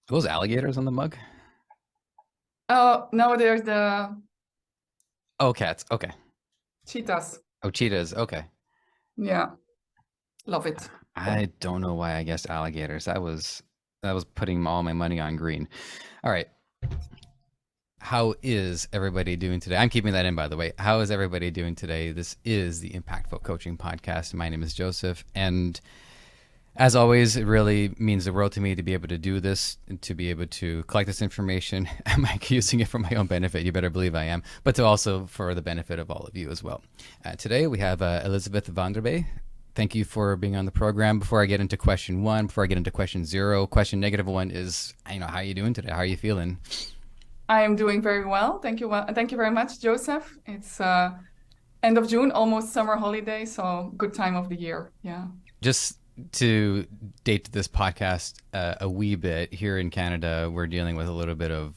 Those alligators on the mug? Oh, no, there's the Oh, cats. Okay. cheetahs. Oh, cheetahs. Okay. Yeah, love it. I don't know why I guessed alligators. That was putting all my money on green. All right. How is everybody doing today? I'm keeping that in, by the way. How is everybody doing today? This is the Impactful Coaching Podcast. My name is Joseph, and as always, it really means the world to me to be able to do this, to be able to collect this information. Am I using it for my own benefit? You better believe I am, but to also for the benefit of all of you as well. Today we have Elizabeth Vanderbe. Thank you for being on the program. Before I get into question one, before I get into question zero, question negative one is, how are you doing today? How are you feeling? I am doing very well. Thank you. Thank you very much, Joseph. It's end of June, almost summer holiday, so good time of the year. Yeah. Just to date this podcast a wee bit, here in Canada, we're dealing with a little bit of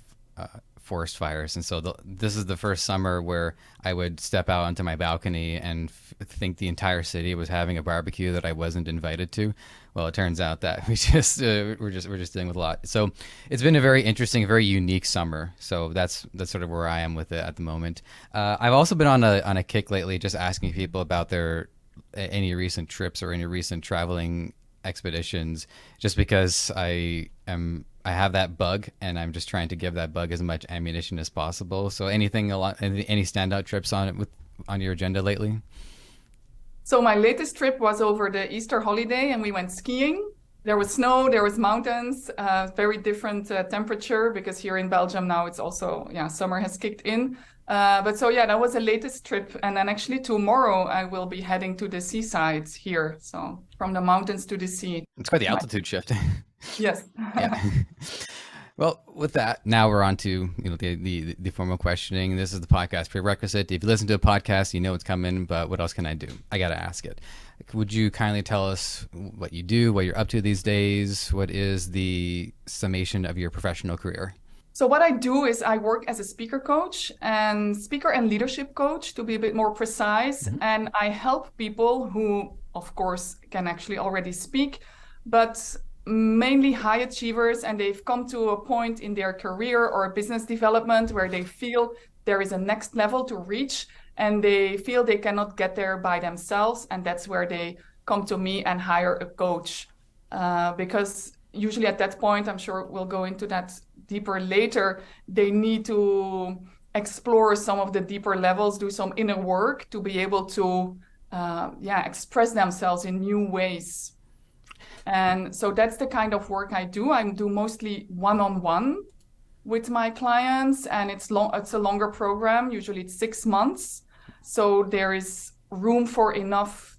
forest fires. And so this is the first summer where I would step out onto my balcony and think the entire city was having a barbecue that I wasn't invited to. Well, it turns out that we're just dealing with a lot. So it's been a very interesting, very unique summer. So that's sort of where I am with it at the moment. I've also been on a kick lately, just asking people about their any recent trips or any recent traveling expeditions, just because I have that bug, and I'm just trying to give that bug as much ammunition as possible. So any standout trips on your agenda lately? So my latest trip was over the Easter holiday, and we went skiing. There was snow, there was mountains, very different temperature because here in Belgium now it's also, yeah, summer has kicked in. But so yeah, that was the latest trip. And then actually tomorrow I will be heading to the seaside here. So from the mountains to the sea. It's quite the My, altitude shift. yes. Yeah. Well, with that, now we're on to the formal questioning. This is the podcast prerequisite. If you listen to a podcast, you know it's coming. But what else can I do? I got to ask it. Would you kindly tell us what you do, what you're up to these days? What is the summation of your professional career? So what I do is I work as a speaker and leadership coach to be a bit more precise. Mm-hmm. And I help people who, of course, can actually already speak, but mainly high achievers. And they've come to a point in their career or business development where they feel there is a next level to reach and they feel they cannot get there by themselves. And that's where they come to me and hire a coach. Because usually at that point, I'm sure we'll go into that deeper later, they need to explore some of the deeper levels, do some inner work to be able to, express themselves in new ways. And so that's the kind of work I do. I do mostly one-on-one with my clients, and it's a longer program. Usually it's 6 months. So there is room for enough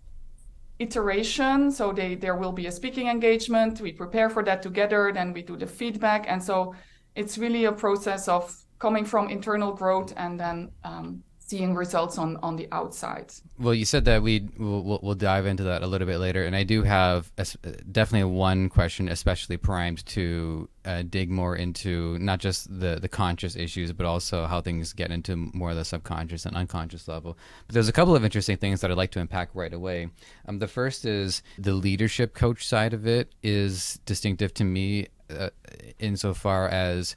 iteration. So there will be a speaking engagement. We prepare for that together. Then we do the feedback. And so it's really a process of coming from internal growth and then seeing results on the outside. Well, you said that we'll dive into that a little bit later, and I do have definitely one question, especially primed to dig more into not just the conscious issues, but also how things get into more of the subconscious and unconscious level. But there's a couple of interesting things that I'd like to unpack right away. The first is the leadership coach side of it is distinctive to me, insofar as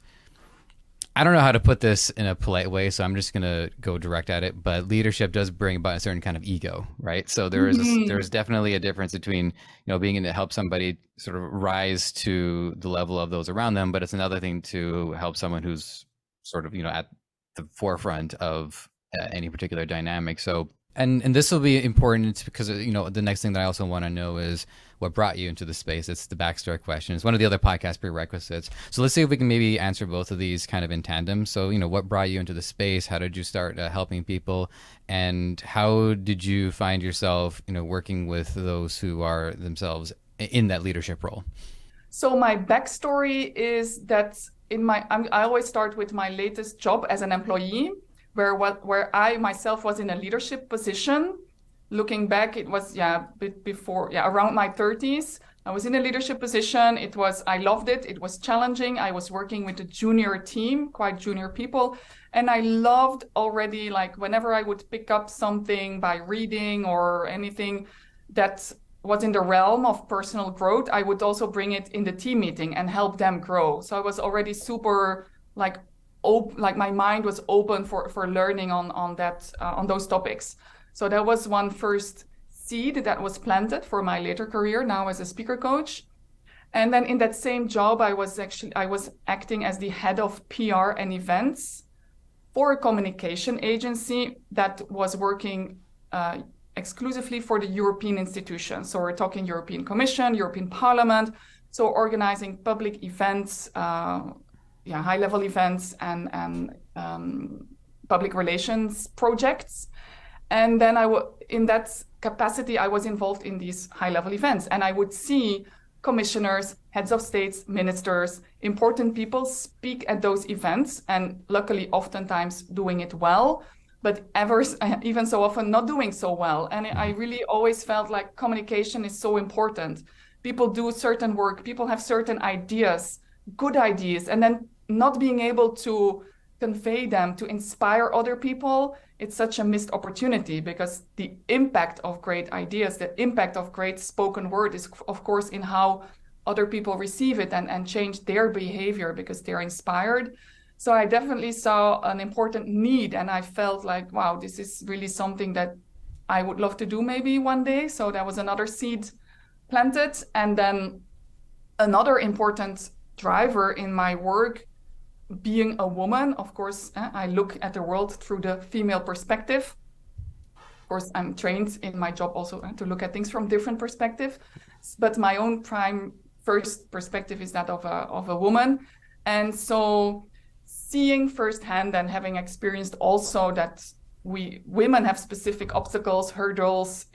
I don't know how to put this in a polite way, so I'm just gonna go direct at it. But leadership does bring about a certain kind of ego, right? So there's Mhm. definitely a difference between being in to help somebody sort of rise to the level of those around them, but it's another thing to help someone who's sort of at the forefront of any particular dynamic. So and this will be important because the next thing that I also want to know is what brought you into the space. It's the backstory question. It's one of the other podcast prerequisites. So let's see if we can maybe answer both of these kind of in tandem. So what brought you into the space? How did you start helping people? And how did you find yourself working with those who are themselves in that leadership role? So my backstory is that I always start with my latest job as an employee, where I myself was in a leadership position. Looking back, it was a bit before, around my 30s. I was in a leadership position. I loved it. It was challenging. I was working with a junior team, quite junior people. And I loved already, like, whenever I would pick up something by reading or anything that was in the realm of personal growth, I would also bring it in the team meeting and help them grow. So I was already super like like my mind was open for learning on those topics. So that was one first seed that was planted for my later career now as a speaker coach. And then in that same job, I was acting as the head of PR and events for a communication agency that was working exclusively for the European institutions. So we're talking European Commission, European Parliament. So organizing public events, high-level events and public relations projects. And then in that capacity, I was involved in these high-level events, and I would see commissioners, heads of states, ministers, important people speak at those events, and luckily oftentimes doing it well, but even so often not doing so well. And I really always felt like communication is so important. People do certain work, people have certain ideas, good ideas, and then not being able to convey them to inspire other people, it's such a missed opportunity, because the impact of great ideas, the impact of great spoken word is, of course, in how other people receive it and change their behavior because they're inspired. So I definitely saw an important need, and I felt like, wow, this is really something that I would love to do maybe one day. So that was another seed planted. And then another important driver in my work, being a woman, of course, I look at the world through the female perspective. Of course, I'm trained in my job also to look at things from different perspectives, but my own first perspective is that of a woman. And so seeing firsthand and having experienced also that women have specific obstacles, hurdles,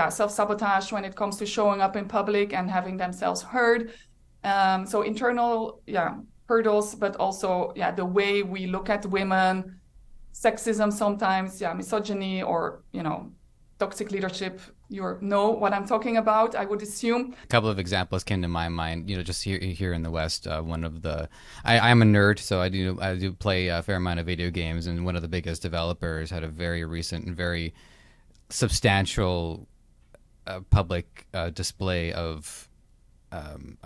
self-sabotage when it comes to showing up in public and having themselves heard. So internal, hurdles, but also, the way we look at women, sexism sometimes, misogyny, or, toxic leadership. You know what I'm talking about, I would assume. A couple of examples came to my mind. Just here in the West, one of the I'm a nerd, so I do play a fair amount of video games, and one of the biggest developers had a very recent and very substantial public display of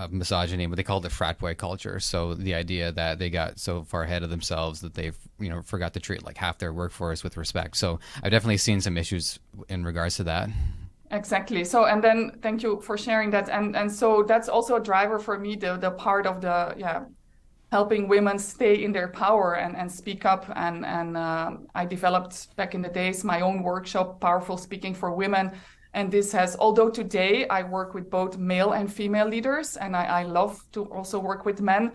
misogyny, but they called it frat boy culture. So the idea that they got so far ahead of themselves that they've forgot to treat like half their workforce with respect. So I've definitely seen some issues in regards to that. Exactly. So, and then thank you for sharing that. And so that's also a driver for me, the part of the helping women stay in their power and speak up. And I developed back in the days my own workshop, Powerful Speaking for Women. And this has, although today I work with both male and female leaders, and I love to also work with men,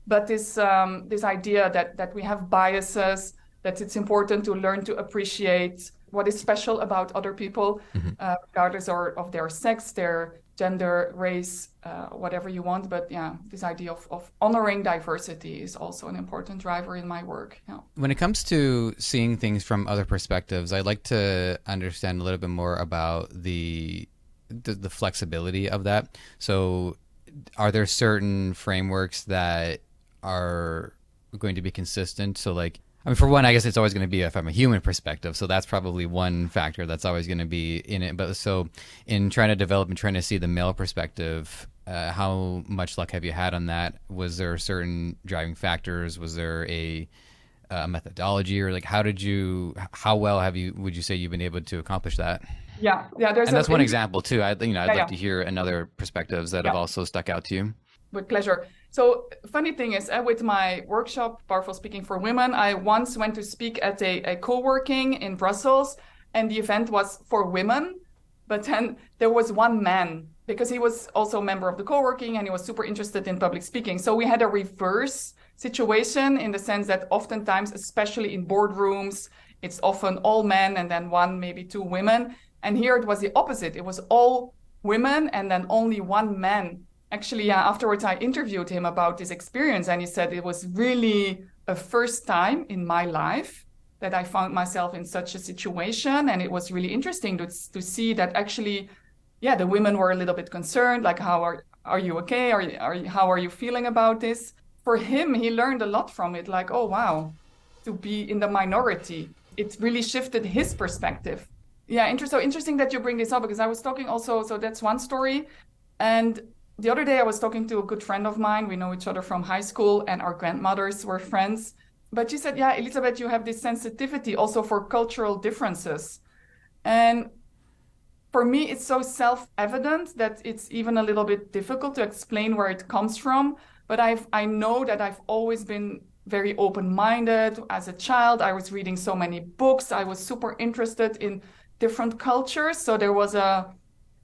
but this idea that we have biases, that it's important to learn to appreciate what is special about other people, regardless of their sex, their gender, race, whatever you want. But this idea of honoring diversity is also an important driver in my work. Yeah. When it comes to seeing things from other perspectives, I'd like to understand a little bit more about the flexibility of that. So are there certain frameworks that are going to be consistent? So like, I mean, for one, I guess it's always going to be from a human perspective. So that's probably one factor that's always going to be in it. But so in trying to develop and trying to see the male perspective, how much luck have you had on that? Was there certain driving factors? Was there a methodology, or like how well would you say you've been able to accomplish that? Yeah. And that's one example too. I'd like to hear another perspectives that have also stuck out to you. With pleasure. So funny thing is, with my workshop, Powerful Speaking for Women, I once went to speak at a co-working in Brussels, and the event was for women, but then there was one man, because he was also a member of the co-working and he was super interested in public speaking. So we had a reverse situation, in the sense that oftentimes, especially in boardrooms, it's often all men and then one, maybe two women. And here it was the opposite. It was all women and then only one man. Actually, afterwards, I interviewed him about this experience, and he said it was really a first time in my life that I found myself in such a situation. And it was really interesting to see that actually, the women were a little bit concerned, like, how are you okay? How are you feeling about this? For him, he learned a lot from it, like, oh, wow, to be in the minority. It really shifted his perspective. Yeah, so interesting that you bring this up because I was talking also, so that's one story. And the other day I was talking to a good friend of mine. We know each other from high school and our grandmothers were friends. But she said, yeah, Elizabeth, you have this sensitivity also for cultural differences. And for me, it's so self-evident that it's even a little bit difficult to explain where it comes from. But I know that I've always been very open-minded. As a child, I was reading so many books. I was super interested in different cultures. So there was a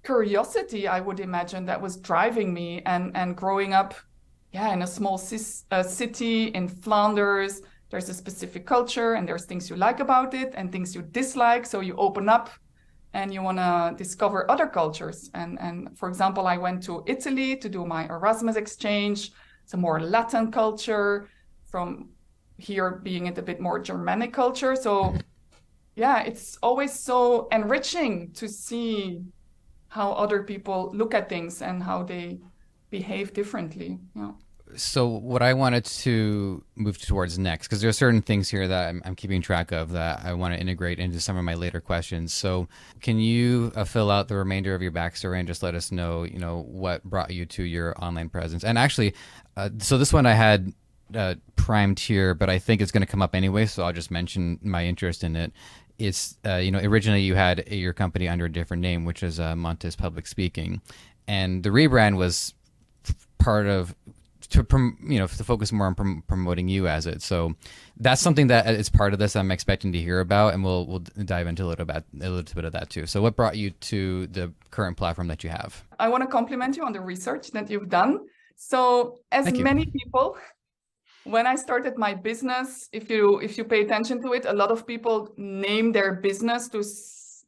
curiosity, I would imagine, that was driving me. And growing up, yeah, in a small city in Flanders, there's a specific culture and there's things you like about it and things you dislike. So you open up and you want to discover other cultures. And for example, I went to Italy to do my Erasmus exchange. It's a more Latin culture, from here being it a bit more Germanic culture. So yeah, it's always so enriching to see how other people look at things and how they behave differently. Yeah. So what I wanted to move towards next, because there are certain things here that I'm keeping track of that I want to integrate into some of my later questions. So can you fill out the remainder of your backstory and just let us know, what brought you to your online presence? And actually, so this one I had primed here, but I think it's going to come up anyway, so I'll just mention my interest in it. It's originally you had your company under a different name, which is Montes Public Speaking, and the rebrand was part of to focus more on promoting you as it. So that's something that is part of this I'm expecting to hear about, and we'll dive into a little bit of that too. So what brought you to the current platform that you have? I want to compliment you on the research that you've done. So as Thank you. many people, when I started my business, if you pay attention to it, a lot of people name their business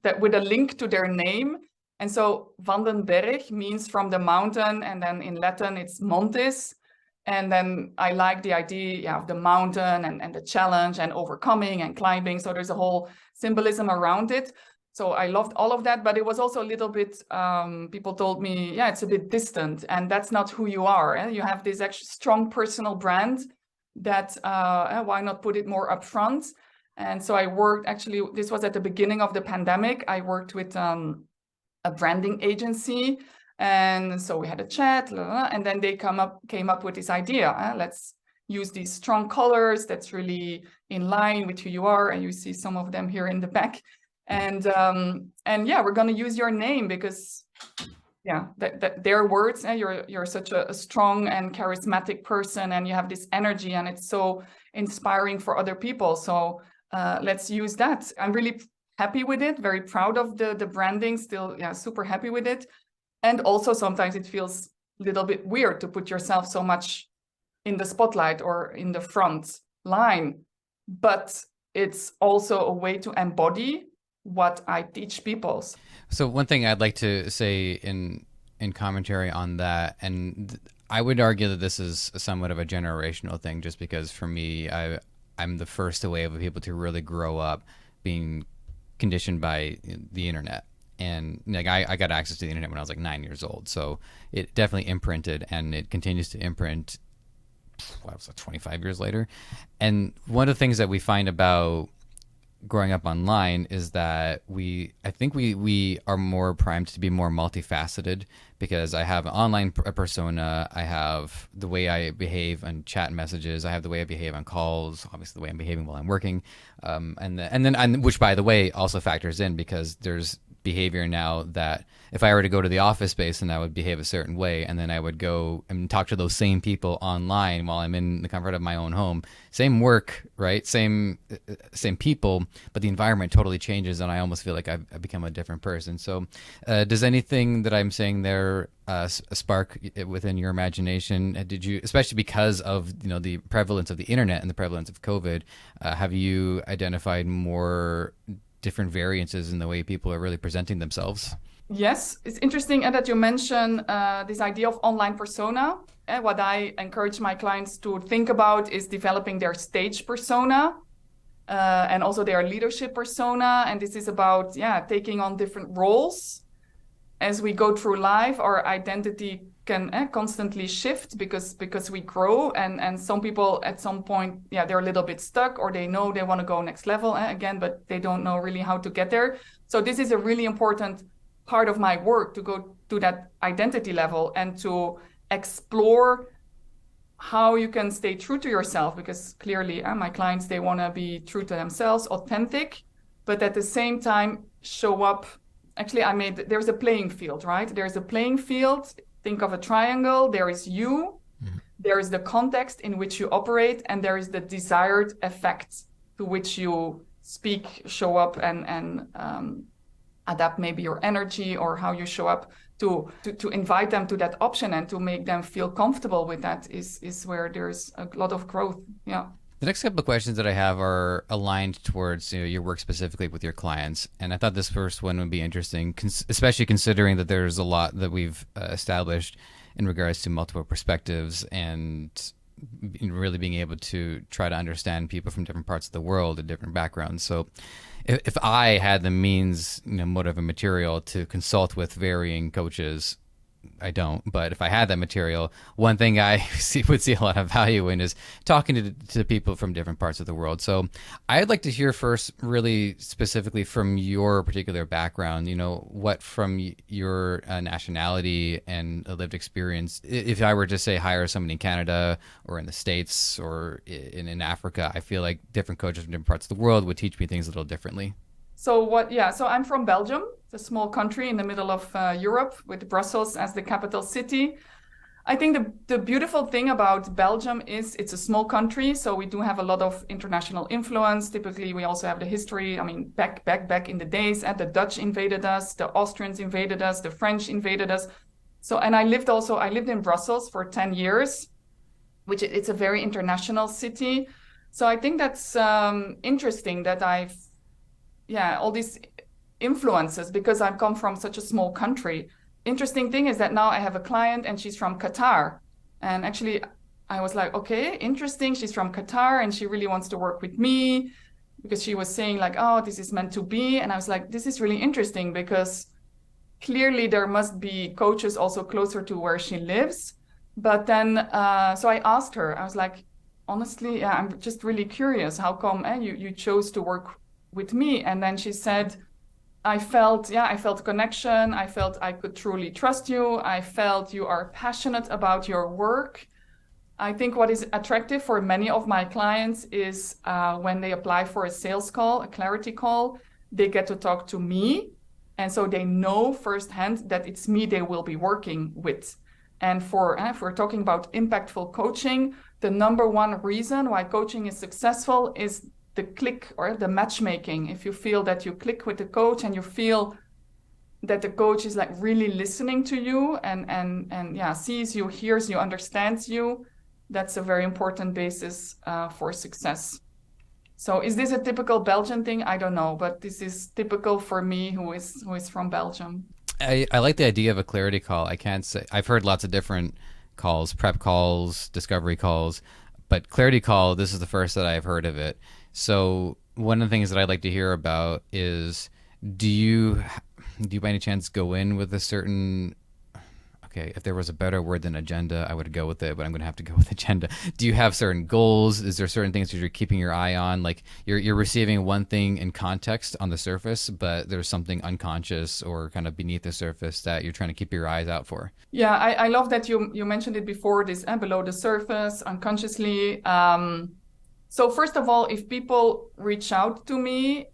that with a link to their name. And so Van den Berg means from the mountain, and then in Latin it's Montes. And then I like the idea of the mountain and the challenge and overcoming and climbing. So there's a whole symbolism around it. So I loved all of that, but it was also a little bit, people told me, yeah, it's a bit distant and that's not who you are. You have this actually strong personal brand that why not put it more upfront? And so I worked, actually, this was at the beginning of the pandemic. I worked with a branding agency. And so we had a chat, and then they came up with this idea. Let's use these strong colors that's really in line with who you are. And you see some of them here in the back. And yeah, we're going to use your name because yeah, that their words, you're such a strong and charismatic person, and you have this energy, and it's so inspiring for other people. So let's use that. I'm really happy with it, very proud of the branding, still, yeah, super happy with it. And also sometimes it feels a little bit weird to put yourself so much in the spotlight or in the front line, but it's also a way to embody what I teach people. So one thing I'd like to say in commentary on that, and I would argue that this is somewhat of a generational thing, just because for me, I'm the first wave of people to really grow up being conditioned by the internet. And like I got access to the internet when I was like 9 years old, so it definitely imprinted, and it continues to imprint. What was it, 25 years later? And one of the things that we find about growing up online is that I think we are more primed to be more multifaceted, because I have an online persona, I have the way I behave on chat messages, I have the way I behave on calls, obviously the way I'm behaving while I'm working, and which by the way also factors in, because there's behavior now that if I were to go to the office space and I would behave a certain way, and then I would go and talk to those same people online while I'm in the comfort of my own home, same work, right? Same people, but the environment totally changes, and I almost feel like I've become a different person. So, does anything that I'm saying there spark within your imagination? Did you, especially because of the prevalence of the internet and the prevalence of COVID, have you identified more different variances in the way people are really presenting themselves? Yes, it's interesting that you mention this idea of online persona. What I encourage my clients to think about is developing their stage persona and also their leadership persona. And this is about, yeah, taking on different roles. As we go through life, our identity can constantly shift because we grow, and some people at some point, yeah, they're a little bit stuck, or they know they want to go next level again, but they don't know really how to get there. So this is a really important part of my work, to go to that identity level and to explore how you can stay true to yourself, because clearly my clients, they want to be true to themselves, authentic, but at the same time show up. Actually, there's a playing field, right? There's a playing field. Think of a triangle. There is you, there is the context in which you operate, and there is the desired effect to which you speak, show up, and adapt maybe your energy or how you show up, to invite them to that option and to make them feel comfortable with that is where there's a lot of growth. Yeah. The next couple of questions that I have are aligned towards your work specifically with your clients, and I thought this first one would be interesting, especially considering that there's a lot that we've established in regards to multiple perspectives and really being able to try to understand people from different parts of the world and different backgrounds. So if I had the means, motive and material to consult with varying coaches, I don't. But if I had that material, one thing I would see a lot of value in is talking to people from different parts of the world. So I'd like to hear first, really specifically from your particular background, what from your nationality and a lived experience, if I were to say hire somebody in Canada or in the States or in Africa, I feel like different coaches from different parts of the world would teach me things a little differently. So I'm from Belgium, it's a small country in the middle of Europe, with Brussels as the capital city. I think the beautiful thing about Belgium is it's a small country, so we do have a lot of international influence. Typically, we also have the history. I mean, back in the days, the Dutch invaded us, the Austrians invaded us, the French invaded us. So, and I lived in Brussels for 10 years, which it's a very international city. So I think that's interesting that all these influences, because I've come from such a small country. Interesting thing is that now I have a client and she's from Qatar. And actually, I was like, okay, interesting. She's from Qatar and she really wants to work with me, because she was saying like, oh, this is meant to be. And I was like, this is really interesting, because clearly there must be coaches also closer to where she lives. But then, so I asked her, I was like, honestly, yeah, I'm just really curious. How come you chose to work with me? And then she said, I felt connection. I felt I could truly trust you. I felt you are passionate about your work. I think what is attractive for many of my clients is when they apply for a sales call, a clarity call, they get to talk to me. And so they know firsthand that it's me they will be working with. And if we're talking about impactful coaching, the number one reason why coaching is successful is the click or the matchmaking. If you feel that you click with the coach and you feel that the coach is like really listening to you and sees you, hears you, understands you, that's a very important basis for success. So is this a typical Belgian thing? I don't know, but this is typical for me, who is from Belgium. I like the idea of a clarity call. I can't say I've heard lots of different calls, prep calls, discovery calls, but clarity call, this is the first that I've heard of it. So one of the things that I'd like to hear about is, do you by any chance go in with a certain, okay, if there was a better word than agenda, I would go with it, but I'm going to have to go with agenda. Do you have certain goals? Is there certain things that you're keeping your eye on? Like you're receiving one thing in context on the surface, but there's something unconscious or kind of beneath the surface that you're trying to keep your eyes out for. Yeah, I love that you mentioned it before, this below the surface, unconsciously. So first of all, if people reach out to me,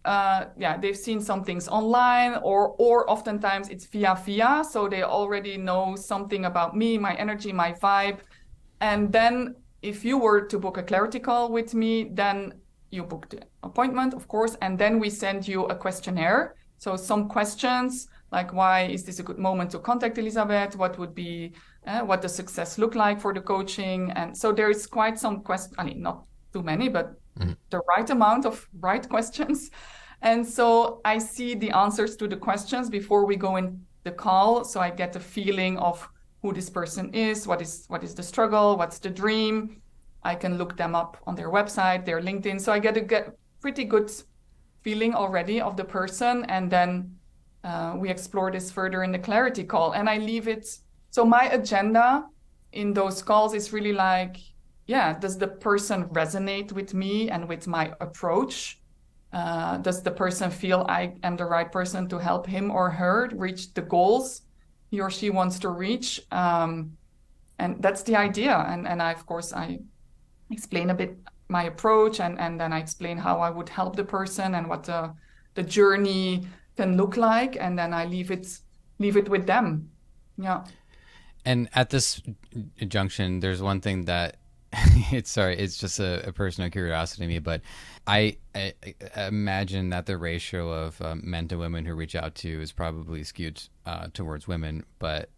they've seen some things online, or oftentimes it's via. So they already know something about me, my energy, my vibe. And then if you were to book a clarity call with me, then you book the appointment, of course, and then we send you a questionnaire. So some questions like, why is this a good moment to contact Elizabeth? What would be, what does success look like for the coaching? And so there is quite some questions, I mean, not too many, but the right amount of right questions. And so I see the answers to the questions before we go in the call. So I get the feeling of who this person is, what is the struggle, what's the dream. I can look them up on their website, their LinkedIn. So I get a pretty good feeling already of the person. And then we explore this further in the clarity call. And I leave it So my agenda in those calls is really like, yeah, does the person resonate with me and with my approach? Does the person feel I am the right person to help him or her reach the goals he or she wants to reach? And that's the idea. And I, of course, I explain a bit my approach, and then I explain how I would help the person and what the journey can look like, and then I leave it with them. Yeah. And at this junction, there's one thing that it's just a personal curiosity to me, but I imagine that the ratio of men to women who reach out to you is probably skewed towards women, but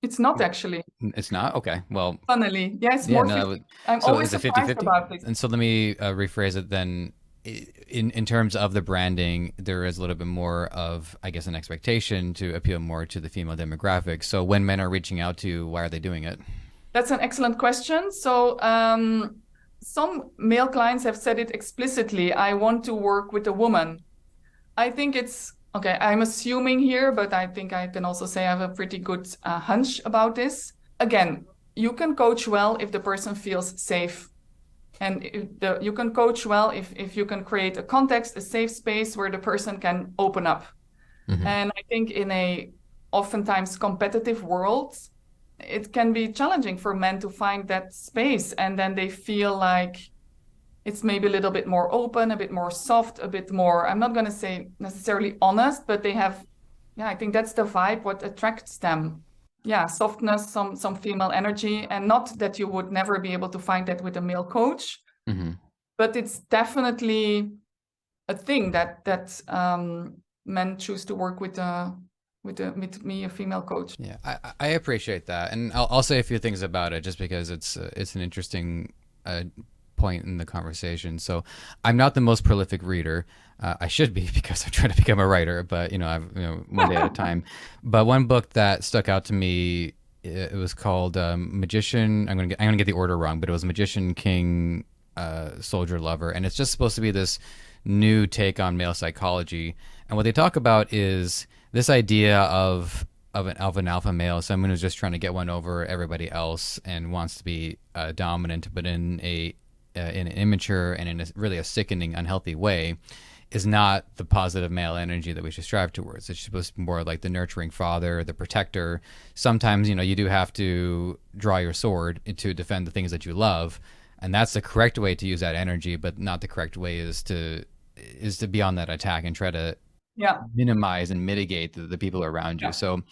It's not actually, it's not. Okay, well, funnily. Yes, yeah, more no. 50. I'm So always is it 50 surprised 50? about this. And so let me rephrase it then. In terms of the branding, there is a little bit more of, I guess, an expectation to appeal more to the female demographic. So when men are reaching out to you, why are they doing it? That's an excellent question. So, some male clients have said it explicitly. I want to work with a woman. I think it's okay. I'm assuming here, but I think I can also say I have a pretty good hunch about this. Again, you can coach well if the person feels safe. And you can coach well if you can create a context, a safe space where the person can open up. Mm-hmm. And I think in a oftentimes competitive world, it can be challenging for men to find that space. And then they feel like it's maybe a little bit more open, a bit more soft, a bit more, I'm not going to say necessarily honest, but they have, yeah, I think that's the vibe, what attracts them. Yeah, softness, some female energy, and not that you would never be able to find that with a male coach, Mm-hmm. but it's definitely a thing that men choose to work with me, a female coach. Yeah, I appreciate that, and I'll say a few things about it just because it's an interesting point in the conversation. So, I'm not the most prolific reader. I should be because I'm trying to become a writer, but I've one day at a time. But one book that stuck out to me, it was called Magician. I'm gonna get the order wrong, but it was Magician King Soldier Lover, and it's just supposed to be this new take on male psychology. And what they talk about is this idea of an alpha male, someone who's just trying to get one over everybody else and wants to be dominant, but in an immature and in really a sickening, unhealthy way, is not the positive male energy that we should strive towards. It's supposed to be more like the nurturing father, the protector. Sometimes you do have to draw your sword to defend the things that you love, and that's the correct way to use that energy. But not the correct way is to be on that attack and try to Yeah, minimize and mitigate the people around you. yeah, So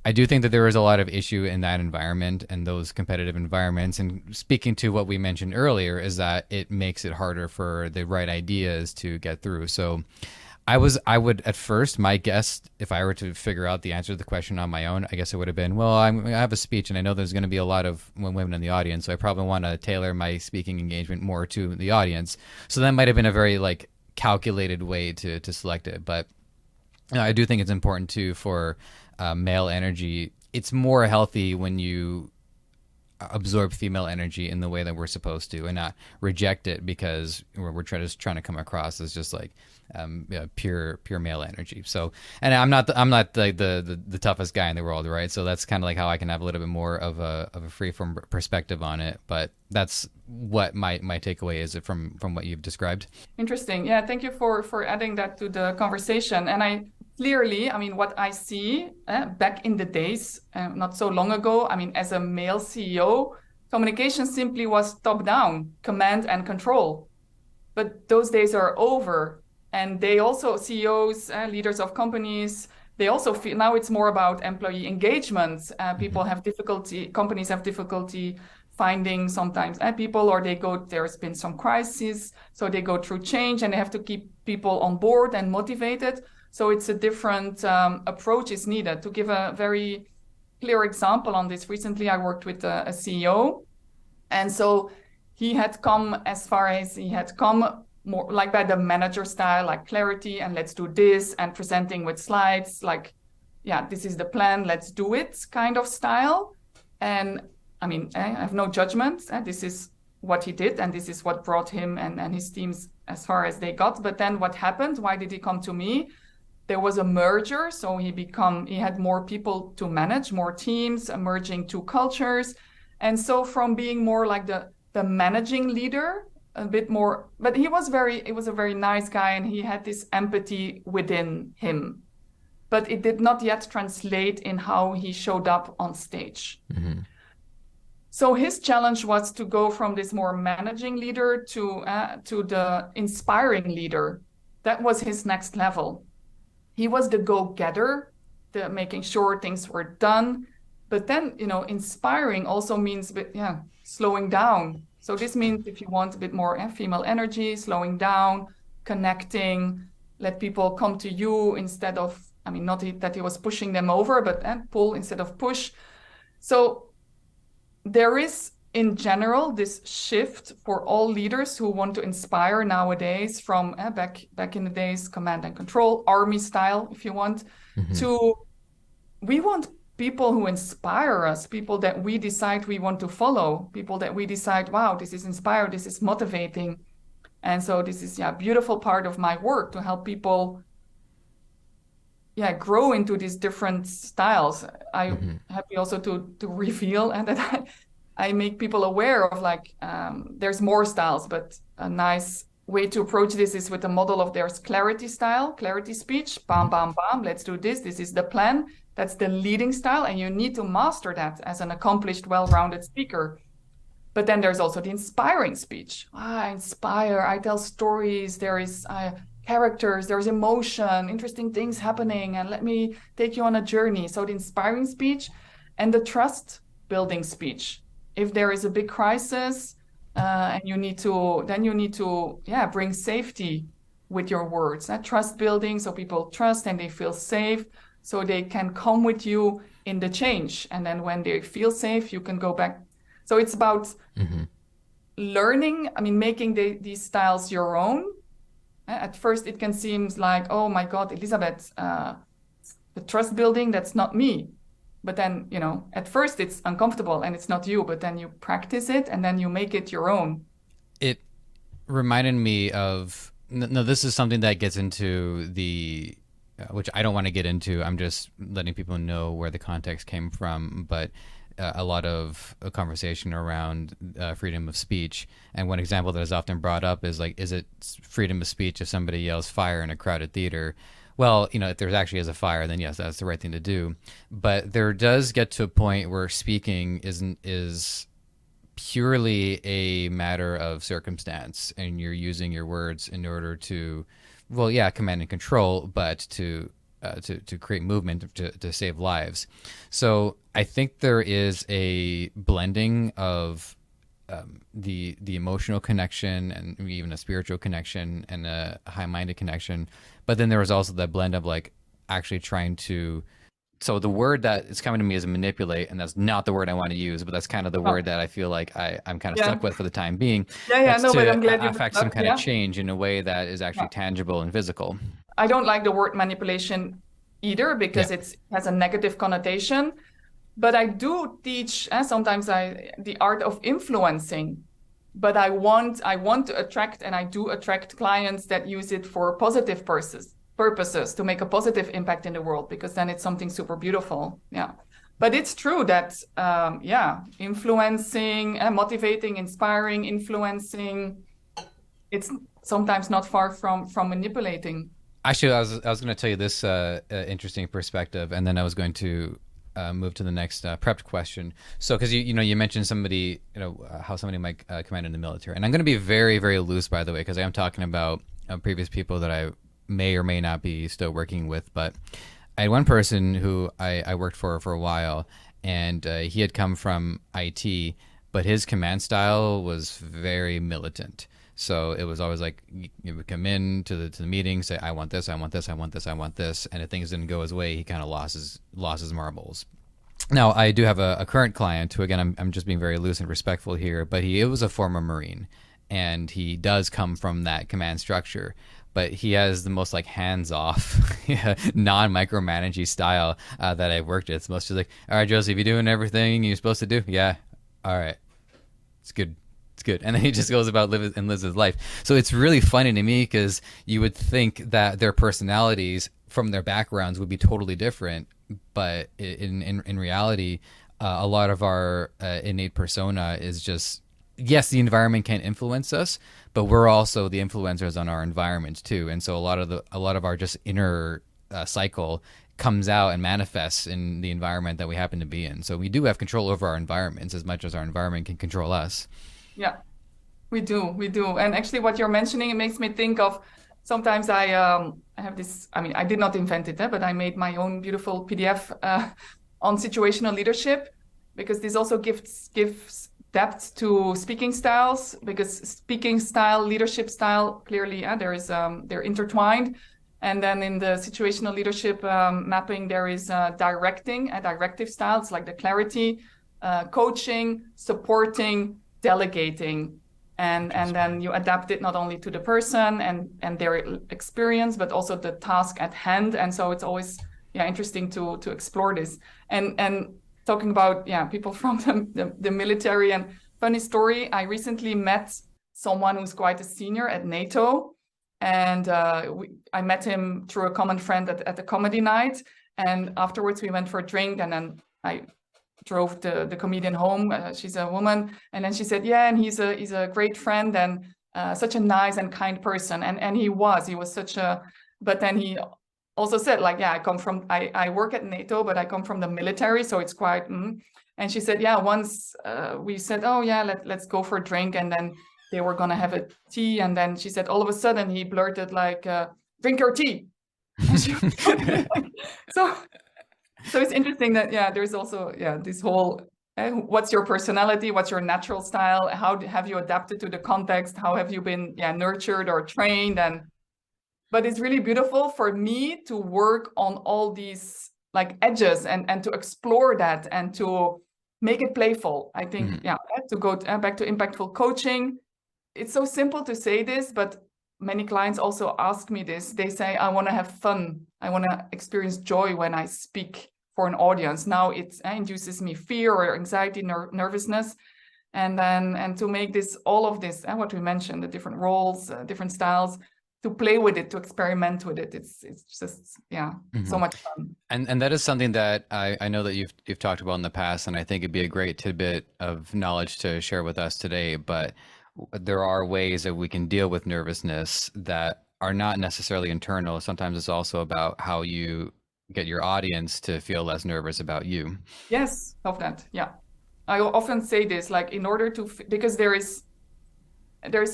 I do think that there is a lot of issue in that environment and those competitive environments. And speaking to what we mentioned earlier, is that it makes it harder for the right ideas to get through. So I would at first, my guess, if I were to figure out the answer to the question on my own, I guess it would have been, well, I have a speech and I know there's going to be a lot of women in the audience. So I probably want to tailor my speaking engagement more to the audience. So that might have been a very like calculated way to select it. But I do think it's important too for male energy. It's more healthy when you absorb female energy in the way that we're supposed to, and not reject it because just trying to come across as just like pure male energy. So, and I'm not the toughest guy in the world, right? So that's kind of like how I can have a little bit more of a free from perspective on it. But that's what my takeaway is from what you've described. interesting. Yeah, thank you for adding that to the conversation. And I clearly, I mean, what I see back in the days, not so long ago, I mean, as a male CEO, communication simply was top down, command and control. But those days are over. And they also, CEOs, leaders of companies, they also feel now it's more about employee engagement. Mm-hmm. Companies have difficulty finding sometimes people, or there's been some crisis. So they go through change and they have to keep people on board and motivated. So it's a different approach is needed. To give a very clear example on this, recently I worked with a CEO, and so he had come as far as he had come more like by the manager style, like clarity and let's do this and presenting with slides, like, yeah, this is the plan, let's do it kind of style. And I mean, I have no judgment. This is what he did, and this is what brought him and his teams as far as they got. But then what happened? Why did he come to me? there was a merger, so he had more people to manage, more teams, merging two cultures. And so from being more like the managing leader, a bit more, but he was a very nice guy and he had this empathy within him. But it did not yet translate in how he showed up on stage. Mm-hmm. So his challenge was to go from this more managing leader to the inspiring leader. That was his next level. He was the go-getter, the making sure things were done. But then, inspiring also means slowing down. So this means if you want a bit more female energy, slowing down, connecting, let people come to you instead of, I mean, not that he was pushing them over, but pull instead of push. So there is, in general, this shift for all leaders who want to inspire nowadays from back in the days, command and control, army style, if you want, Mm-hmm. to we want people who inspire us, people that we decide we want to follow, people that we decide, wow, this is inspired, this is motivating. And so this is a beautiful part of my work to help people grow into these different styles. I'm Mm-hmm. happy also to reveal and that I make people aware of there's more styles, but a nice way to approach this is with the model of there's clarity style, clarity speech, bam, bam, bam, let's do this. This is the plan. That's the leading style. And you need to master that as an accomplished, well-rounded speaker. But then there's also the inspiring speech. I inspire, I tell stories, there is characters, there's emotion, interesting things happening, and let me take you on a journey. So the inspiring speech and the trust building speech. If there is a big crisis and you need to bring safety with your words. That trust building, so people trust and they feel safe, so they can come with you in the change. And then when they feel safe, you can go back. So it's about Mm-hmm. learning, I mean, making these styles your own. At first, it can seem like, oh my God, Elizabeth, the trust building, that's not me. But then, at first it's uncomfortable and it's not you, but then you practice it and then you make it your own. It reminded me of no, this is something that gets into the which I don't want to get into. I'm just letting people know where the context came from, but a lot of a conversation around freedom of speech. And one example that is often brought up is like, is it freedom of speech if somebody yells fire in a crowded theater? Well, if there actually is a fire, then yes, that's the right thing to do. But there does get to a point where speaking is purely a matter of circumstance, and you're using your words in order to, well, yeah, command and control, but to create movement to save lives. So I think there is a blending of the emotional connection and even a spiritual connection and a high-minded connection, but then there was also that blend of like actually trying to. So the word that is coming to me is manipulate, and that's not the word I want to use, but that's kind of the Oh, word that I feel like I'm kind of yeah. stuck with for the time being. Yeah, That's no, but to I'm glad you brought affect it some up. kind of Yeah. change in a way that is actually Yeah. tangible and physical. I don't like the word manipulation either Yeah. because it has a negative connotation. But I do teach sometimes the art of influencing. But I want to attract and I do attract clients that use it for positive purposes to make a positive impact in the world because then it's something super beautiful. Yeah. But it's true that influencing, motivating, inspiring, influencing, it's sometimes not far from manipulating. Actually, I was going to tell you this interesting perspective, and then I was going to move to the next prepped question. So, because you mentioned somebody, how somebody might command in the military, and I'm going to be very very loose, by the way, because I am talking about previous people that I may or may not be still working with. But I had one person who I worked for a while, and he had come from IT, but his command style was very militant. So it was always like you would come in to the meeting, say, "I want this, I want this, I want this, I want this," and if things didn't go his way, he kind of lost his marbles. Now, I do have a current client who, again, I'm just being very loose and respectful here, but he was a former Marine, and he does come from that command structure. But he has the most like hands-off, non-micromanaging style that I've worked with. It's mostly like, "All right, Joseph, you doing everything you're supposed to do? Yeah, all right, it's good, it's good," and then he just goes about lives his life. So it's really funny to me because you would think that their personalities from their backgrounds would be totally different. But in reality, a lot of our innate persona is just, yes, the environment can influence us, but we're also the influencers on our environment too. And so a lot of our just inner cycle comes out and manifests in the environment that we happen to be in. So we do have control over our environments as much as our environment can control us. Yeah, we do, we do. And actually, what you're mentioning, it makes me think of sometimes I have this. I mean, I did not invent it, but I made my own beautiful PDF on situational leadership because this also gives depth to speaking styles because speaking style, leadership style, clearly they're intertwined. And then in the situational leadership mapping, there is directing and directive styles like the clarity, coaching, supporting, delegating. And then you adapt it not only to the person and their experience, but also the task at hand. And so it's always interesting to explore this. And talking about people from the military, and funny story, I recently met someone who's quite a senior at NATO. And I met him through a common friend at the comedy night. And afterwards we went for a drink, and then I drove the comedian home. She's a woman. And then she said, yeah, and he's a great friend and such a nice and kind person. And he was such a, but then he also said, like, yeah, I work at NATO, but I come from the military. So it's quite, And she said, yeah, once we said, oh yeah, let's go for a drink. And then they were going to have a tea. And then she said, all of a sudden he blurted like, drink your tea. so it's interesting that, there's also, this whole, what's your personality? What's your natural style? How have you adapted to the context? How have you been nurtured or trained? But it's really beautiful for me to work on all these like edges and to explore that and to make it playful. I think, to go back to impactful coaching. It's so simple to say this, but many clients also ask me this. They say, I want to have fun. I want to experience joy when I speak for an audience. Now it induces me fear or anxiety, nervousness. And to make this, all of this, and what we mentioned, the different roles, different styles, to play with it, to experiment with it. It's just, so much fun. And that is something that I know that you've talked about in the past, and I think it'd be a great tidbit of knowledge to share with us today. But there are ways that we can deal with nervousness that are not necessarily internal. Sometimes it's also about how you get your audience to feel less nervous about you. Yes, love that. Yeah. I often say this, like, in order to, because there is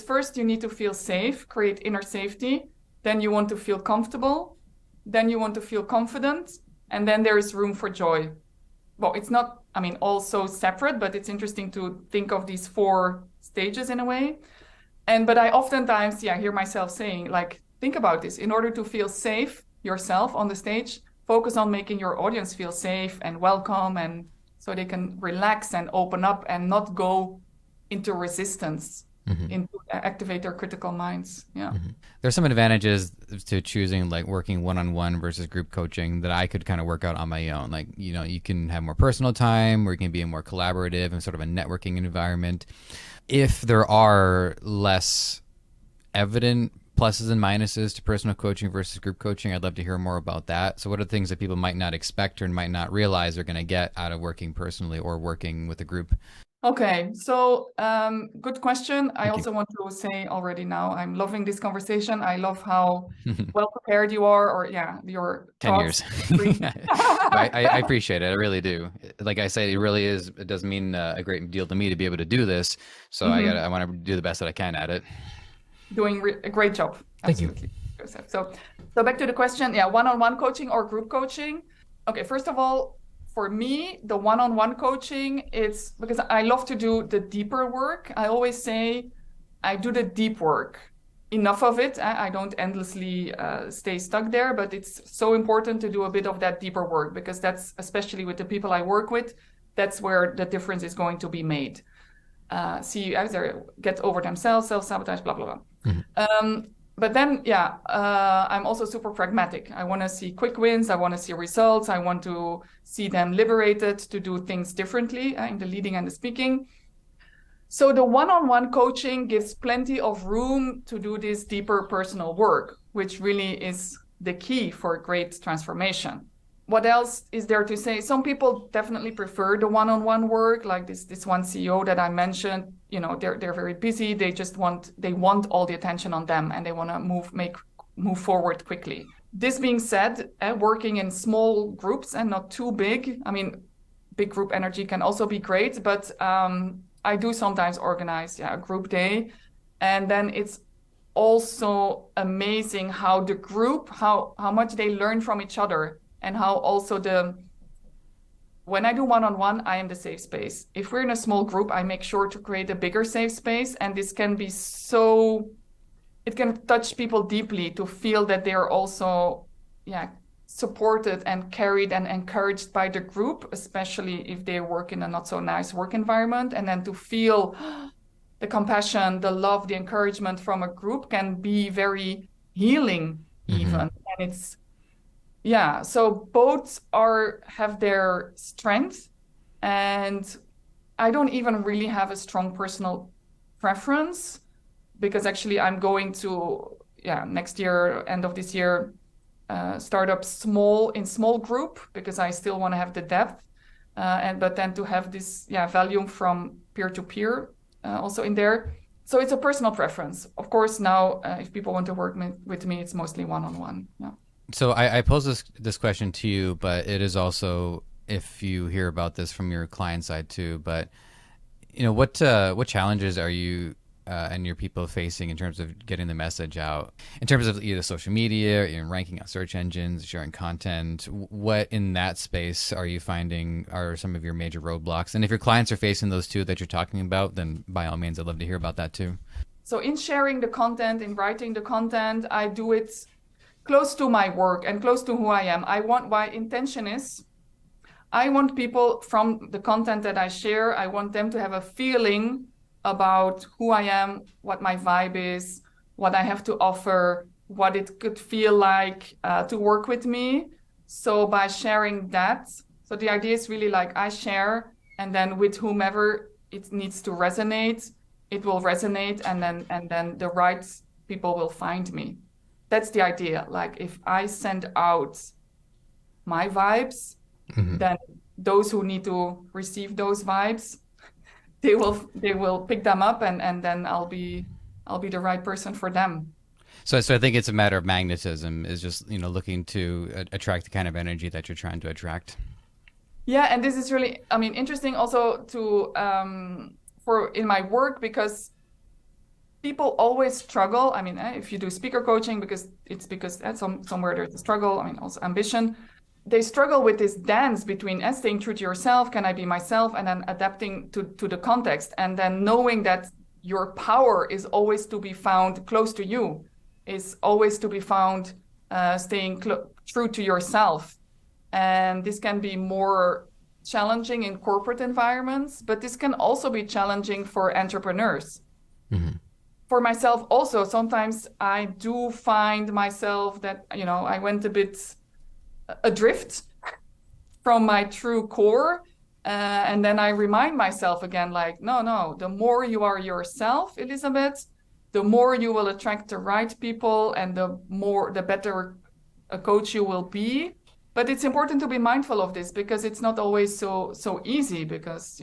first, you need to feel safe, create inner safety. Then you want to feel comfortable. Then you want to feel confident. And then there is room for joy. Well, it's not, all so separate, but it's interesting to think of these 4 stages in a way. But I oftentimes, hear myself saying, like, think about this. In order to feel safe yourself on the stage, focus on making your audience feel safe and welcome, and so they can relax and open up and not go into resistance, into activate their critical minds. There's some advantages to choosing like working one-on-one versus group coaching that I could kind of work out on my own. Like, you can have more personal time, or you can be a more collaborative and sort of a networking environment. If there are less evident pluses and minuses to personal coaching versus group coaching, I'd love to hear more about that. So what are the things that people might not expect or might not realize they're going to get out of working personally or working with a group? Okay, so good question. I also want to say already now, I'm loving this conversation. I love how well prepared you are, or your 10 years. I appreciate it. I really do. Like I said, it does mean a great deal to me to be able to do this. So I want to do the best that I can at it. Doing a great job. Absolutely. Thank you. Joseph. So back to the question, one-on-one coaching or group coaching. Okay, first of all, for me, the one-on-one coaching, it's because I love to do the deeper work. I always say I do the deep work. Enough of it. I don't endlessly stay stuck there, but it's so important to do a bit of that deeper work, because that's, especially with the people I work with, that's where the difference is going to be made. See, as they get over themselves, self-sabotage, blah, blah, blah. But then, I'm also super pragmatic. I want to see quick wins. I want to see results. I want to see them liberated to do things differently in the leading and the speaking. So the one-on-one coaching gives plenty of room to do this deeper personal work, which really is the key for great transformation. What else is there to say? Some people definitely prefer the one-on-one work, like this one CEO that I mentioned. They're very busy. They want all the attention on them, and they want to move forward quickly. This being said, working in small groups and not too big. I mean, big group energy can also be great, but I do sometimes organize a group day, and then it's also amazing how the group, how much they learn from each other, and how also when I do one-on-one, I am the safe space. If we're in a small group, I make sure to create a bigger safe space, and this can be it can touch people deeply to feel that they're also supported and carried and encouraged by the group, especially if they work in a not so nice work environment. And then to feel the compassion, the love, the encouragement from a group can be very healing even. And so both have their strength, and I don't even really have a strong personal preference, because actually I'm going to next year, end of this year, start up in small group, because I still want to have the depth, but then to have this volume from peer to peer also in there. So it's a personal preference. Of course, now if people want to work with me, it's mostly one-on-one. Yeah. So I pose this question to you, but it is also if you hear about this from your client side too. But what challenges are you and your people facing in terms of getting the message out, in terms of either social media, ranking on search engines, sharing content? What in that space are you finding are some of your major roadblocks? And if your clients are facing those two that you're talking about, then by all means, I'd love to hear about that too. So in sharing the content, in writing the content, I do it close to my work and close to who I am. My intention is, I want people from the content that I share, I want them to have a feeling about who I am, what my vibe is, what I have to offer, what it could feel like to work with me. So by sharing that, so the idea is really like I share, and then with whomever it needs to resonate, it will resonate, and then the right people will find me. That's the idea. Like if I send out my vibes, then those who need to receive those vibes, they will pick them up, and then I'll be the right person for them. So I think it's a matter of magnetism, is just looking to attract the kind of energy that you're trying to attract. Yeah, and this is really, I mean, interesting also to for in my work, because people always struggle. I mean, if you do speaker coaching, because somewhere there's a struggle. I mean, also ambition. They struggle with this dance between staying true to yourself, can I be myself, and then adapting to the context, and then knowing that your power is always to be found close to you, is always to be found staying true to yourself. And this can be more challenging in corporate environments, but this can also be challenging for entrepreneurs. For myself also, sometimes I do find myself that, I went a bit adrift from my true core. And then I remind myself again, like, no, the more you are yourself, Elizabeth, the more you will attract the right people, and the better a coach you will be. But it's important to be mindful of this, because it's not always so easy, because,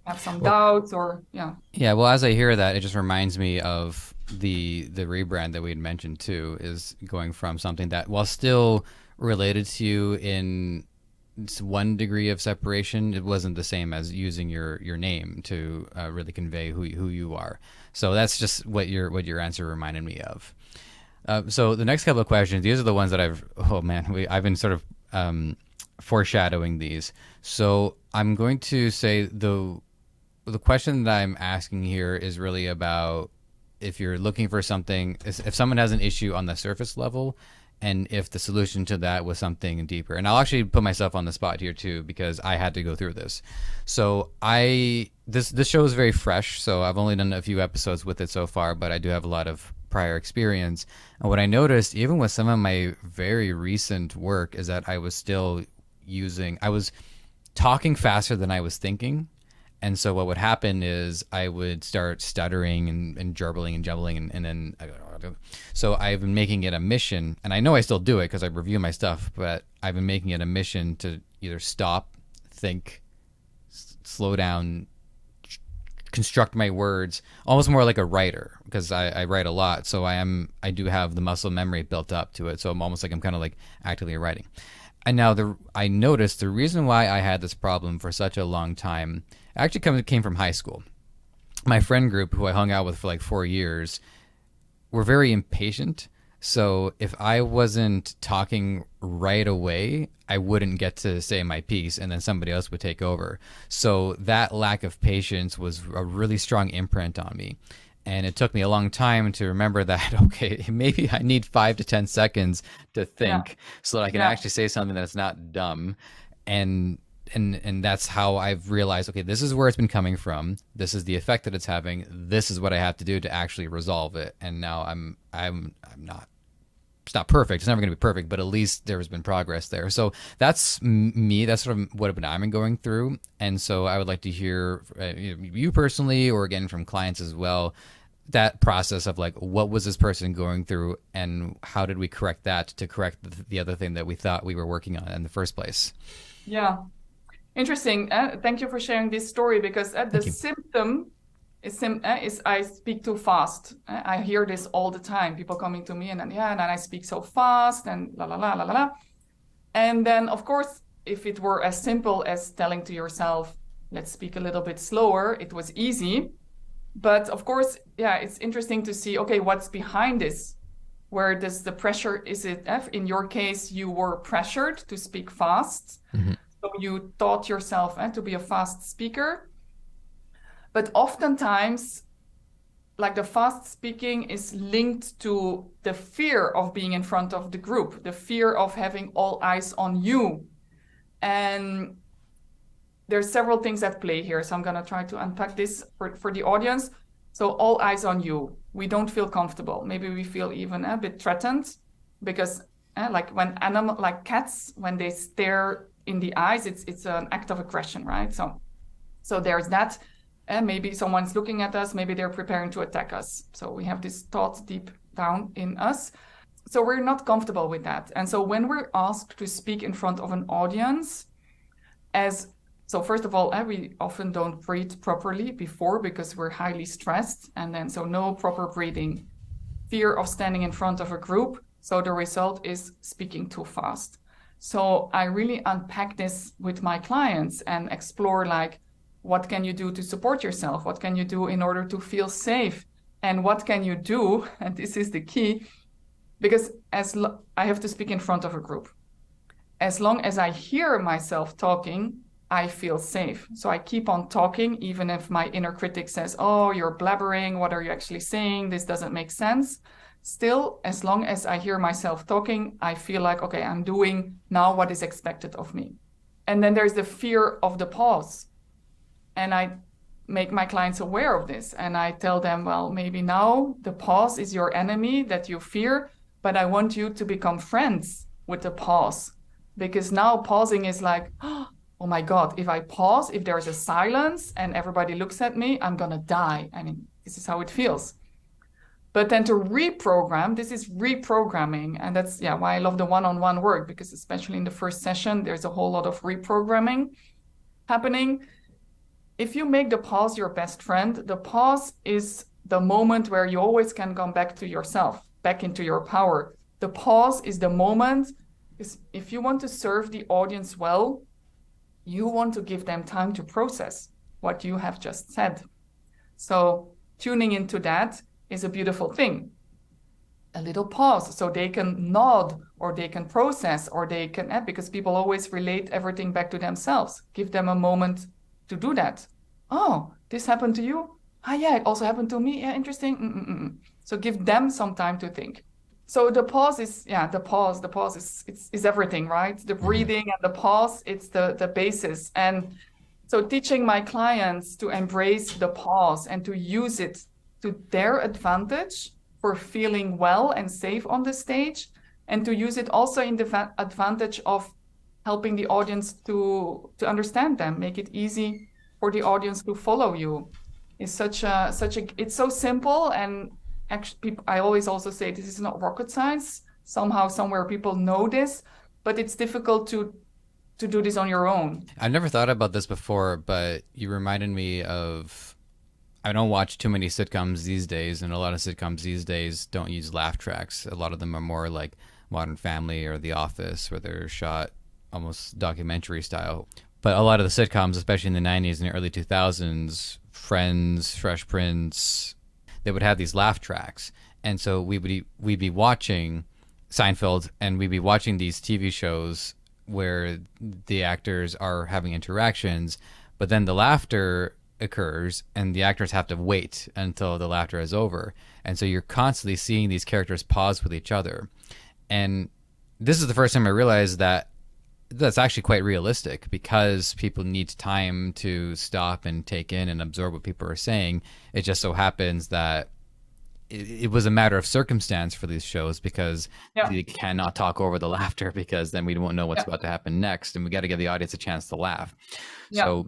have some doubts or. Yeah. Well, as I hear that, it just reminds me of the rebrand that we had mentioned too, is going from something that, while still related to you in one degree of separation, it wasn't the same as using your name to really convey who you are. So that's just what your answer reminded me of. So the next couple of questions, these are the ones that I've been sort of foreshadowing these. So I'm going to say the question that I'm asking here is really about if you're looking for something, if someone has an issue on the surface level, and if the solution to that was something deeper. And I'll actually put myself on the spot here too, because I had to go through this. So this show is very fresh, so I've only done a few episodes with it so far, but I do have a lot of prior experience. And what I noticed, even with some of my very recent work, is that I was talking faster than I was thinking. And so what would happen is I would start stuttering and gerbling and jumbling, and then so I've been making it a mission, and I know I still do it because I review my stuff, but I've been making it a mission to either stop, think, slow down, construct my words almost more like a writer, because I write a lot, so I do have the muscle memory built up to it, so I'm almost like I'm kind of like actively writing. And now I noticed the reason why I had this problem for such a long time actually came from high school. My friend group, who I hung out with for like 4 years, were very impatient. So if I wasn't talking right away, I wouldn't get to say my piece, and then somebody else would take over. So that lack of patience was a really strong imprint on me. And it took me a long time to remember that, okay, maybe I need 5 to 10 seconds to Yeah. think so that I can Yeah. actually say something that's not dumb. And and that's how I've realized, okay, this is where it's been coming from. This is the effect that it's having. This is what I have to do to actually resolve it. And now I'm not, it's not perfect. It's never going to be perfect, but at least there has been progress there. So that's me. That's sort of what I've been going through. And so I would like to hear you personally, or again from clients as well, that process of like, what was this person going through, and how did we correct that to correct the other thing that we thought we were working on in the first place? Yeah. Interesting. Thank you for sharing this story, because the Thank you. symptom is I speak too fast. I hear this all the time. People coming to me and then, yeah, and then I speak so fast and la la la la la la. And then, of course, if it were as simple as telling to yourself, let's speak a little bit slower, it was easy. But of course, yeah, it's interesting to see, okay, what's behind this? Where does the pressure, is it, in your case, you were pressured to speak fast. Mm-hmm. So you taught yourself to be a fast speaker. But oftentimes, like the fast speaking is linked to the fear of being in front of the group, the fear of having all eyes on you. And there's several things at play here. So I'm going to try to unpack this for the audience. So all eyes on you. We don't feel comfortable. Maybe we feel even a bit threatened, because like when animal, like cats, when they stare in the eyes, it's an act of aggression, right? So there's that. And maybe someone's looking at us, maybe they're preparing to attack us. So we have this thought deep down in us. So we're not comfortable with that. And so when we're asked to speak in front of an audience, so first of all, we often don't breathe properly before, because we're highly stressed. And then so no proper breathing, fear of standing in front of a group. So the result is speaking too fast. So I really unpack this with my clients and explore, like, what can you do to support yourself? What can you do in order to feel safe? And what can you do? And this is the key, because I have to speak in front of a group. As long as I hear myself talking, I feel safe. So I keep on talking, even if my inner critic says, oh, you're blabbering. What are you actually saying? This doesn't make sense. Still, as long as I hear myself talking, I feel like, okay, I'm doing now what is expected of me. And then there's the fear of the pause. And I make my clients aware of this. And I tell them, well, maybe now the pause is your enemy that you fear, but I want you to become friends with the pause. Because now pausing is like, oh my God, if I pause, if there's a silence and everybody looks at me, I'm going to die. I mean, this is how it feels. But then to reprogram, this is reprogramming. And that's why I love the one-on-one work, because especially in the first session, there's a whole lot of reprogramming happening. If you make the pause your best friend, the pause is the moment where you always can come back to yourself, back into your power. The pause is the moment, if you want to serve the audience well, you want to give them time to process what you have just said. So tuning into that is a beautiful thing. A little pause so they can nod, or they can process, or they can add, because people always relate everything back to themselves. Give them a moment to do that. Oh, this happened to you? Ah, yeah, it also happened to me. Yeah, interesting. Mm-mm-mm. So give them some time to think. So the pause is, the pause is everything, right? The breathing and the pause, it's the basis. And so teaching my clients to embrace the pause and to use it to their advantage for feeling well and safe on the stage, and to use it also in the advantage of helping the audience to understand them, make it easy for the audience to follow you. It's it's so simple. And actually, people, I always also say this is not rocket science. Somehow, somewhere people know this, but it's difficult to do this on your own. I've never thought about this before, but you reminded me of. I don't watch too many sitcoms these days, and a lot of sitcoms these days don't use laugh tracks. A lot of them are more like Modern Family or The Office, where they're shot almost documentary style. But a lot of the sitcoms, especially in the 90s and the early 2000s, Friends, Fresh Prince, they would have these laugh tracks. And so we'd be watching Seinfeld, and we'd be watching these TV shows where the actors are having interactions, but then the laughter occurs and the actors have to wait until the laughter is over. And so you're constantly seeing these characters pause with each other. And this is the first time I realized that that's actually quite realistic, because people need time to stop and take in and absorb what people are saying. It just so happens that it was a matter of circumstance for these shows, because Yeah, they cannot talk over the laughter, because then we won't know what's yeah, about to happen next, and we got to give the audience a chance to laugh. yeah, So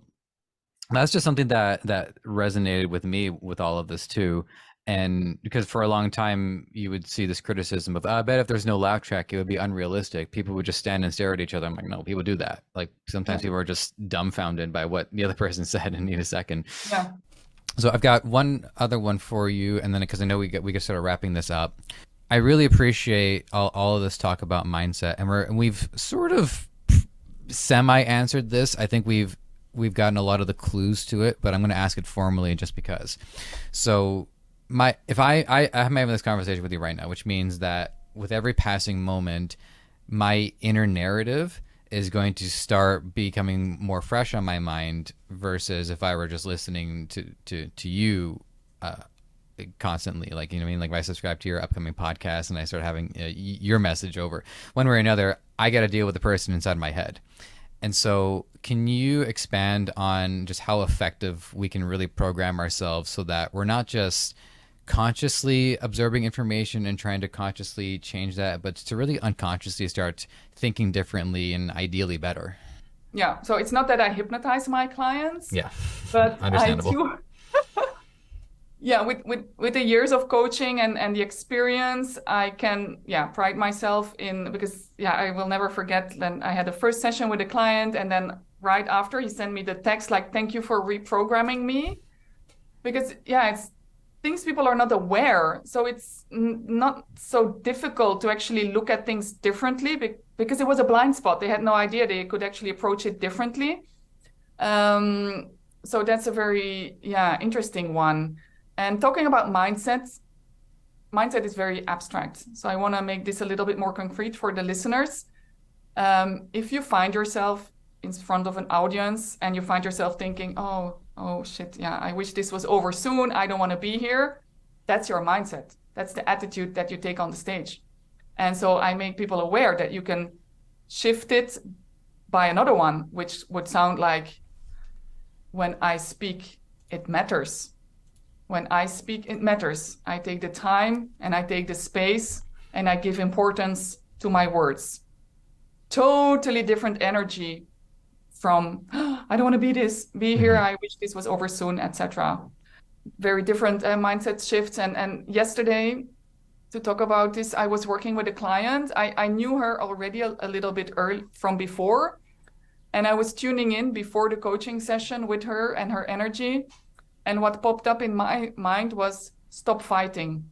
that's just something that resonated with me with all of this too. And because for a long time you would see this criticism of, I bet if there's no laugh track, it would be unrealistic. People would just stand and stare at each other. I'm like, no, people do that. Like sometimes yeah, people are just dumbfounded by what the other person said and need a second. yeah. So I've got one other one for you, and then because I know we get sort of wrapping this up. I really appreciate all of this talk about mindset, and we've sort of semi answered this. I think we've gotten a lot of the clues to it, but I'm going to ask it formally just because. So if I'm having this conversation with you right now, which means that with every passing moment, my inner narrative is going to start becoming more fresh on my mind versus if I were just listening to you constantly. Like, you know what I mean? Like if I subscribe to your upcoming podcast and I start having your message over, one way or another, I got to deal with the person inside my head. And so can you expand on just how effective we can really program ourselves so that we're not just consciously absorbing information and trying to consciously change that, but to really unconsciously start thinking differently and ideally better? Yeah. So it's not that I hypnotize my clients, Yeah, but I understandable. do. Yeah, with the years of coaching and the experience, I can, yeah, pride myself in, because yeah, I will never forget when I had the first session with a client, and then right after he sent me the text like, thank you for reprogramming me. Because yeah, it's things people are not aware, so it's not so difficult to actually look at things differently, because it was a blind spot. They had no idea they could actually approach it differently. um, so that's a very, yeah, interesting one. And talking about mindset is very abstract, so I want to make this a little bit more concrete for the listeners. If you find yourself in front of an audience and you find yourself thinking, oh shit, yeah, I wish this was over soon, I don't want to be here, that's your mindset. That's the attitude that you take on the stage. And so I make people aware that you can shift it by another one, which would sound like, when I speak, it matters. When I speak, it matters. I take the time and I take the space and I give importance to my words. Totally different energy from, I don't want to be here, Mm-hmm. I wish this was over soon, etc. Very different mindset shifts. And yesterday, to talk about this, I was working with a client. I knew her already a little bit early from before, and I was tuning in before the coaching session with her and her energy. And what popped up in my mind was, stop fighting.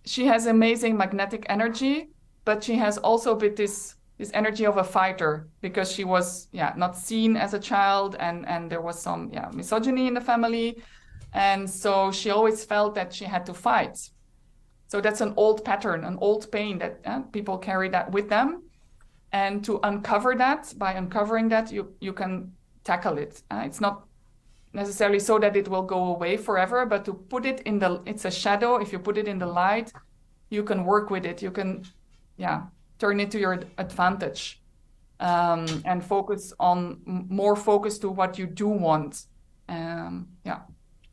She has amazing magnetic energy, but she has also a bit this energy of a fighter, because she was, yeah, not seen as a child, and there was some, yeah, misogyny in the family. And so she always felt that she had to fight. So that's an old pattern, an old pain that people carry that with them. And to uncover that, by uncovering that, you can tackle it. It's not necessarily so that it will go away forever, but to put it in it's a shadow. If you put it in the light, you can work with it. You can, yeah, turn it to your advantage, and focus on more focus to what you do want. Yeah,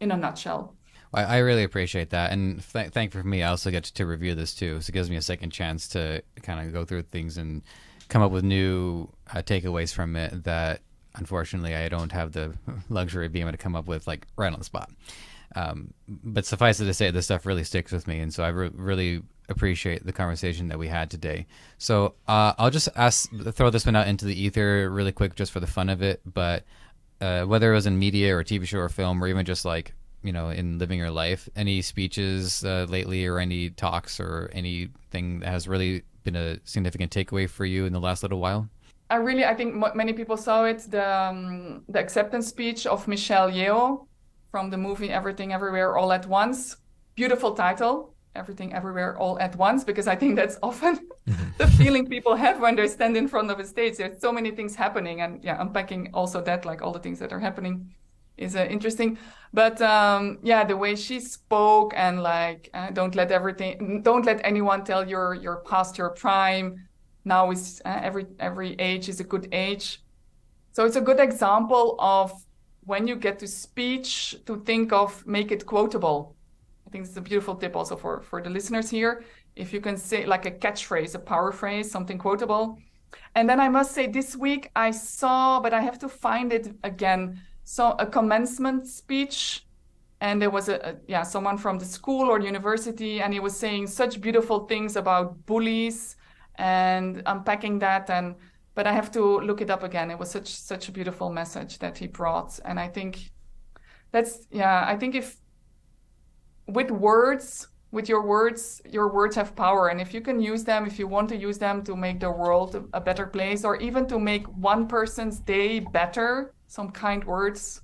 in a nutshell. I really appreciate that, and thankful for me, I also get to review this too, so it gives me a second chance to kind of go through things and come up with new takeaways from it that unfortunately, I don't have the luxury of being able to come up with like right on the spot. But suffice it to say, this stuff really sticks with me, and so I really appreciate the conversation that we had today. So I'll just throw this one out into the ether really quick, just for the fun of it. But whether it was in media or TV show or film, or even just like in living your life, any speeches lately, or any talks, or anything that has really been a significant takeaway for you in the last little while? I think many people saw it, the acceptance speech of Michelle Yeoh from the movie Everything Everywhere All at Once. Beautiful title, Everything Everywhere All at Once, because I think that's often the feeling people have when they stand in front of a stage. There's so many things happening, and yeah, unpacking also that, like all the things that are happening, is interesting. But yeah, the way she spoke, and like don't let anyone tell your past your prime. Now is every age is a good age. So it's a good example of when you get to speech to think of make it quotable. I think it's a beautiful tip also for the listeners here. If you can say like a catchphrase, a power phrase, something quotable. And then I must say this week I saw, but I have to find it again. So a commencement speech, and there was someone from the school or university, and he was saying such beautiful things about bullies and unpacking that. And but I have to look it up again. It was such a beautiful message that he brought, and I think I think if with words, with your words have power, and if you can use them, if you want to use them to make the world a better place, or even to make one person's day better, some kind words,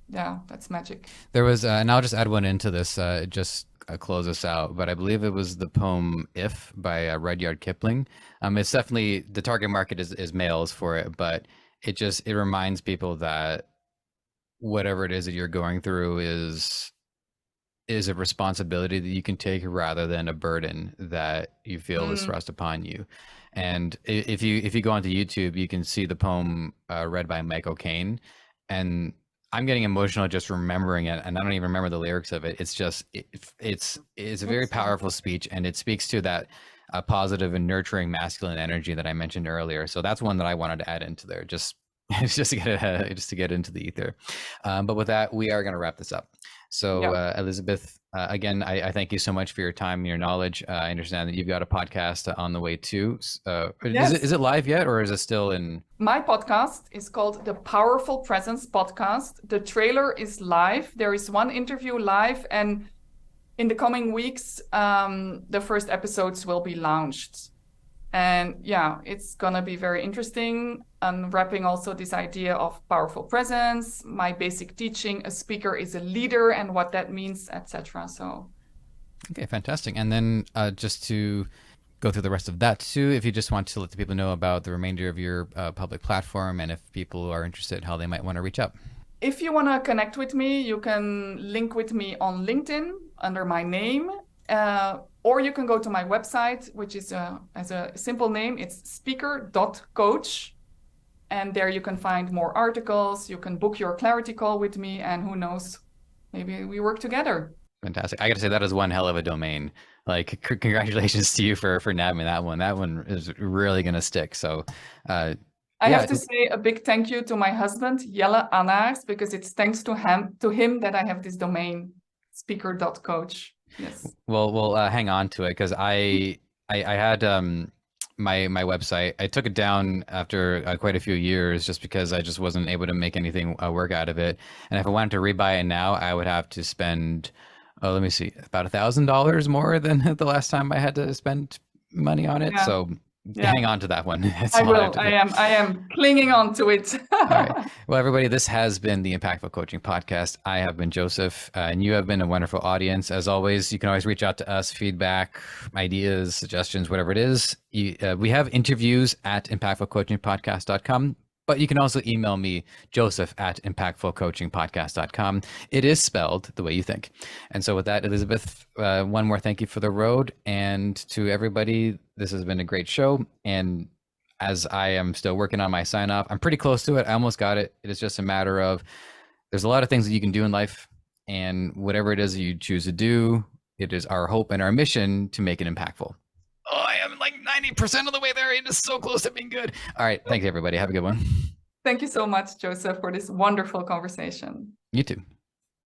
yeah, that's magic. There was, and I'll just add one into this, just close us out. But I believe it was the poem "If" by Rudyard Kipling. It's definitely the target market is males for it, but it reminds people that whatever it is that you're going through is a responsibility that you can take, rather than a burden that you feel is thrust upon you. And if you go onto YouTube, you can see the poem read by Michael Caine, and I'm getting emotional just remembering it, and I don't even remember the lyrics of it. It's just it's a very powerful speech, and it speaks to that positive and nurturing masculine energy that I mentioned earlier. So that's one that I wanted to add into there, just just to get into the ether. But with that, we are going to wrap this up. So Elizabeth, again, I thank you so much for your time and your knowledge. I understand that you've got a podcast on the way too. Yes. Is it live yet, or is it still in? My podcast is called the Powerful Presence Podcast. The trailer is live. There is one interview live, and in the coming weeks, the first episodes will be launched. And yeah, it's gonna be very interesting, unwrapping also this idea of powerful presence, my basic teaching, a speaker is a leader, and what that means, etc. So okay, fantastic. And then just to go through the rest of that too, if you just want to let the people know about the remainder of your public platform, and if people are interested, how they might want to reach out. If you want to connect with me, you can link with me on LinkedIn under my name. Or you can go to my website, which is as a simple name, it's speaker.coach. And there you can find more articles. You can book your clarity call with me, and who knows, maybe we work together. Fantastic. I got to say, that is one hell of a domain. Like, congratulations to you for nabbing that one. That one is really going to stick. So I have to say a big thank you to my husband, Jelle Annaars, because it's thanks to him that I have this domain, speaker.coach. Yes. Well, we'll hang on to it, because I had my website. I took it down after quite a few years, just because I just wasn't able to make anything work out of it. And if I wanted to rebuy it now, I would have to spend, let me see, about $1,000 more than the last time I had to spend money on it. Yeah. So hang on to that one. I will. I am clinging on to it. All right. Well, everybody, this has been the Impactful Coaching Podcast. I have been Joseph, and you have been a wonderful audience. As always, you can always reach out to us, feedback, ideas, suggestions, whatever it is. We have interviews at impactfulcoachingpodcast.com. But you can also email me, joseph@impactfulcoachingpodcast.com. It is spelled the way you think. And so with that, Elizabeth, one more thank you for the road. And to everybody, this has been a great show. And as I am still working on my sign off, I'm pretty close to it. I almost got it. It is just a matter of, there's a lot of things that you can do in life. And whatever it is that you choose to do, it is our hope and our mission to make it impactful. Oh, I am like 90% of the way there. It is so close to being good. All right. Thanks, everybody. Have a good one. Thank you so much, Joseph, for this wonderful conversation. You too.